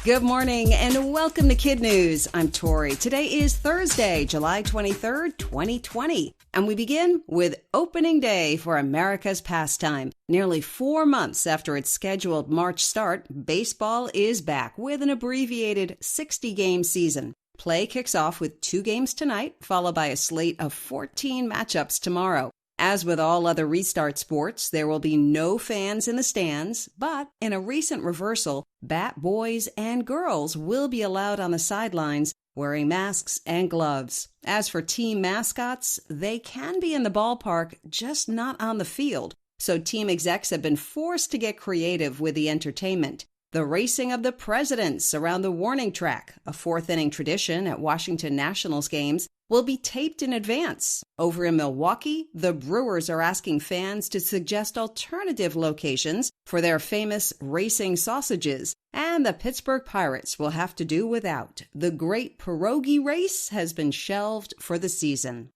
Good morning and welcome to KidNuz. I'm Tori. Today is Thursday, July 23rd, 2020. And we begin with opening day for America's pastime. Nearly 4 months after its scheduled March start, baseball is back with an abbreviated 60-game season. Play kicks off with 2 games tonight, followed by a slate of 14 matchups tomorrow. As with all other restart sports, there will be no fans in the stands, but in a recent reversal, bat boys and girls will be allowed on the sidelines wearing masks and gloves. As for team mascots, they can be in the ballpark, just not on the field. So team execs have been forced to get creative with the entertainment. The racing of the presidents around the warning track, a 4th-inning tradition at Washington Nationals games, will be taped in advance. Over in Milwaukee, the Brewers are asking fans to suggest alternative locations for their famous racing sausages, and the Pittsburgh Pirates will have to do without. The Great Pierogi Race has been shelved for the season.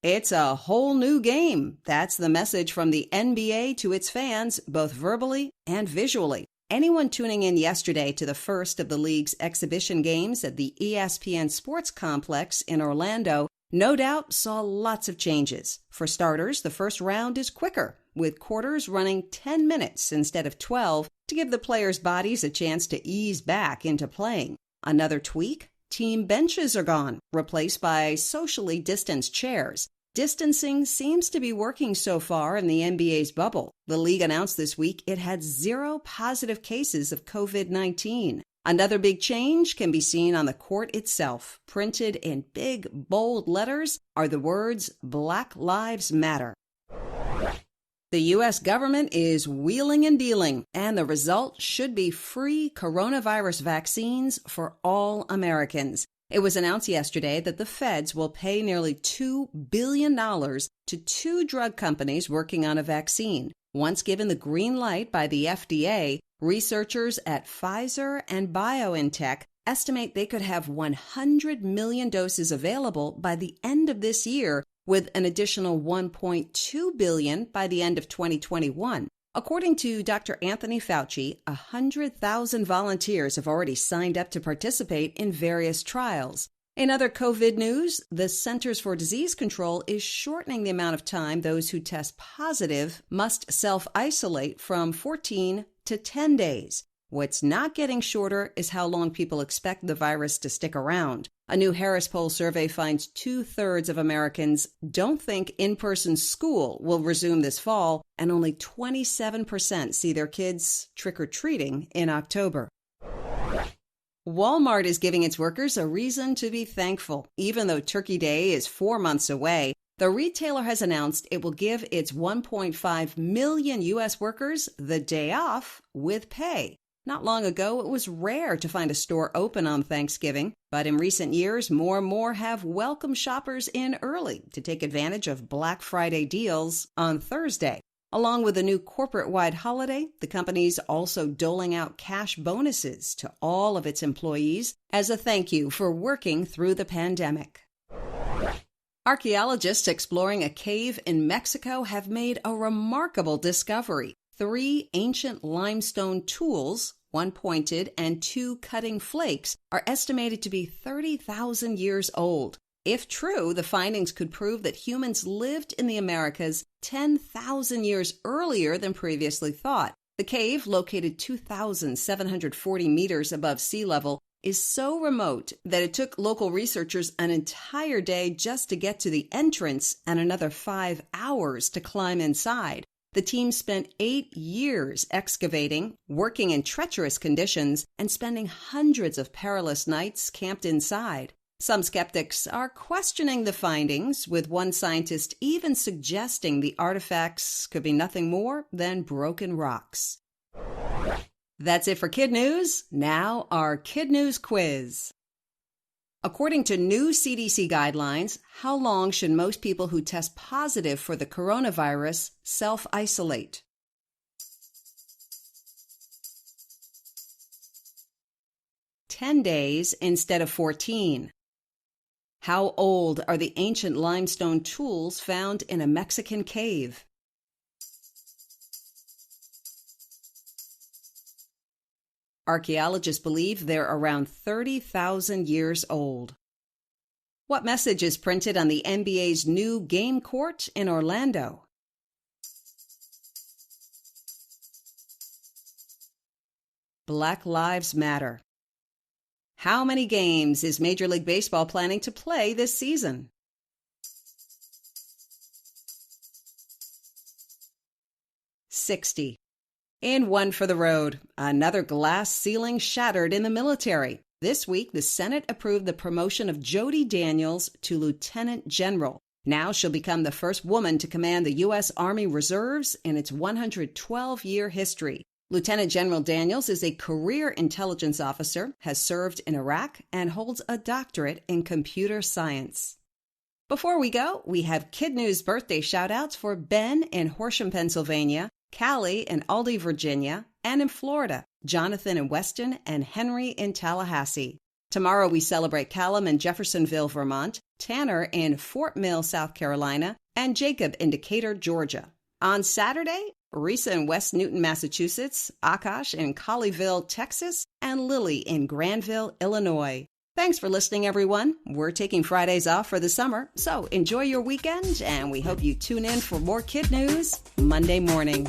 It's a whole new game. That's the message from the NBA to its fans, both verbally and visually. Anyone tuning in yesterday to the first of the league's exhibition games at the ESPN Sports Complex in Orlando no doubt saw lots of changes. For starters, the first round is quicker, with quarters running 10 minutes instead of 12 to give the players' bodies a chance to ease back into playing. Another tweak? Team benches are gone, replaced by socially distanced chairs. Distancing seems to be working so far in the NBA's bubble. The league announced this week it had 0 positive cases of COVID-19. Another big change can be seen on the court itself. Printed in big, bold letters are the words, "Black Lives Matter." The U.S. government is wheeling and dealing, and the result should be free coronavirus vaccines for all Americans. It was announced yesterday that the feds will pay nearly $2 billion to 2 drug companies working on a vaccine. Once given the green light by the FDA, researchers at Pfizer and BioNTech estimate they could have 100 million doses available by the end of this year, with an additional 1.2 billion by the end of 2021. According to Dr. Anthony Fauci, 100,000 volunteers have already signed up to participate in various trials. In other COVID news, the Centers for Disease Control is shortening the amount of time those who test positive must self-isolate from 14 to 10 days. What's not getting shorter is how long people expect the virus to stick around. A new Harris Poll survey finds 2/3 of Americans don't think in-person school will resume this fall, and only 27% see their kids trick-or-treating in October. Walmart is giving its workers a reason to be thankful. Even though Turkey Day is 4 months away, the retailer has announced it will give its 1.5 million U.S. workers the day off with pay. Not long ago, it was rare to find a store open on Thanksgiving, but in recent years, more and more have welcomed shoppers in early to take advantage of Black Friday deals on Thursday. Along with a new corporate-wide holiday, the company's also doling out cash bonuses to all of its employees as a thank you for working through the pandemic. Archaeologists exploring a cave in Mexico have made a remarkable discovery. 3 ancient limestone tools, 1 pointed and 2 cutting flakes, are estimated to be 30,000 years old. If true, the findings could prove that humans lived in the Americas 10,000 years earlier than previously thought. The cave, located 2,740 meters above sea level, is so remote that it took local researchers an entire day just to get to the entrance and another 5 hours to climb inside. The team spent 8 years excavating, working in treacherous conditions, and spending hundreds of perilous nights camped inside. Some skeptics are questioning the findings, with one scientist even suggesting the artifacts could be nothing more than broken rocks. That's it for KidNuz. Now our KidNuz quiz. According to new CDC guidelines, how long should most people who test positive for the coronavirus self-isolate? "10 days instead of 14. How old are the ancient limestone tools found in a Mexican cave? Archaeologists believe they're around 30,000 years old. What message is printed on the NBA's new game court in Orlando? Black Lives Matter. How many games is Major League Baseball planning to play this season? $60. And one for the road. Another glass ceiling shattered in the military. This week, the Senate approved the promotion of Jody Daniels to Lieutenant General. Now she'll become the first woman to command the U.S. Army Reserves in its 112-year history. Lieutenant General Daniels is a career intelligence officer, has served in Iraq, and holds a doctorate in computer science. Before we go, we have KidNuz birthday shout-outs for Ben in Horsham, Pennsylvania, Callie in Aldie, Virginia, and in Florida, Jonathan in Weston and Henry in Tallahassee. Tomorrow we celebrate Callum in Jeffersonville, Vermont, Tanner in Fort Mill, South Carolina, and Jacob in Decatur, Georgia. On Saturday, Risa in West Newton, Massachusetts, Akash in Colleyville, Texas, and Lily in Granville, Illinois. Thanks for listening, everyone. We're taking Fridays off for the summer, so enjoy your weekend, and we hope you tune in for more KidNuz Monday morning.